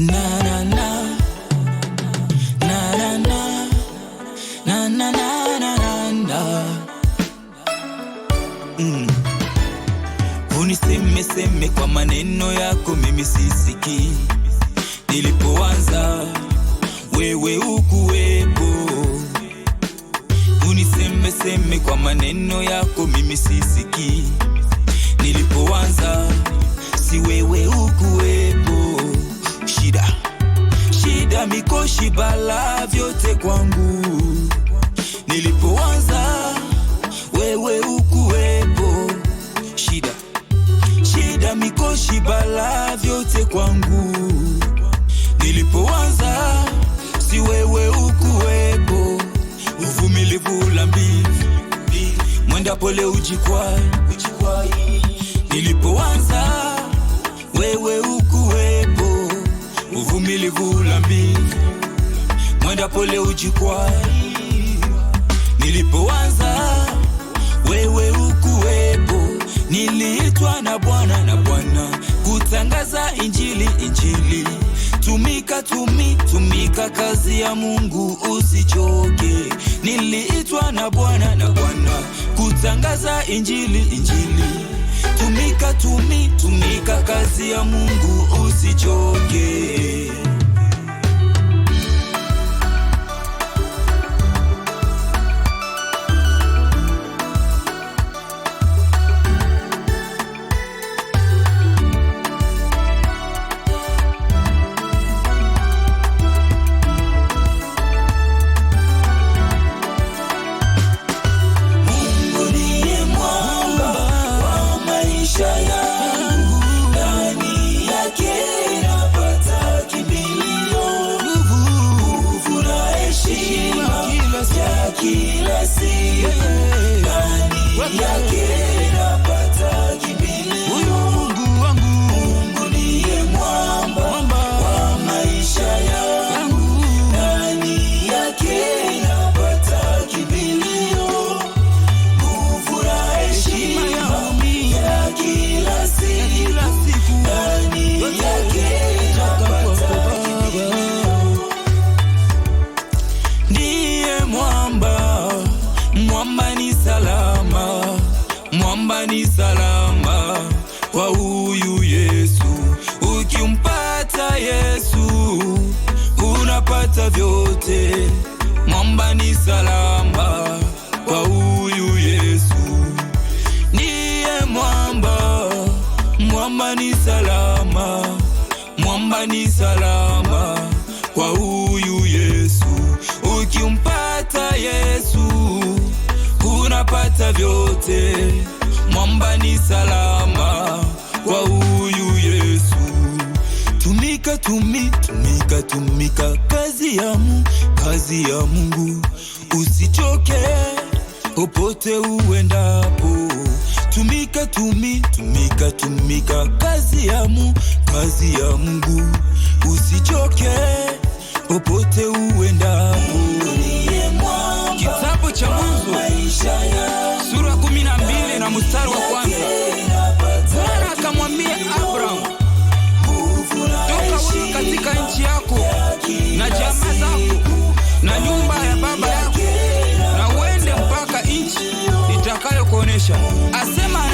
Na na na na na na na na na na na. Uniseme kwa maneno yako mimi sisiki. Nilipoanza wewe ukuwepo. Uniseme kwa maneno yako mimi sisiki. Nilipoanza si wewe ukuwepo. Shida mikoshi bala vyote kwangu. Nilipoanza wewe ukuwepo. Shida mikoshi bala vyote kwangu. Nilipoanza si wewe ukuwepo. Uvumilivu la mbivu, mwenda pole ujikwai. Nilipoanza wewe ukuwepo. Uvumilivu la mbivu, mwenda pole ujikwai. Nilipoanza wewe ukuwepo. Niliitwa na Bwana kutangaza injili. Tumika kazi ya Mungu usichoke. Niliitwa na Bwana kutangaza injili. Tumika kazi ya Mungu usichoke. Kila siku ndani yake napata kimbilio. Mungu ndiye mwamba wa maisha yangu. Ndani yake napata kimbilio. Nguvu na heshima ya kila siku ndani yake napata kimbilio. Mwamba ni salama kwa huyu Yesu. Ukimpata Yesu unapata vyote. Mwamba ni salama kwa huyu Yesu. Niye mwamba ni salama. Mwamba ni salama kwa huyu Yesu. Ukimpata Yesu unapata vyote. Mwamba ni salama kwa huyu Yesu. Tumika kazi ya Mungu usichoke popote uendapo. Tumika kazi ya Mungu usichoke popote uendapo. Kitabu cha Mwanzo sura 12 na mstari wa kwanza. Bwana akamwambia Abraham, toka wewe katika nchi yako na jamaa zako na nyumba ya baba yako, na uende mpaka nchi nitakayokuonesha. Asema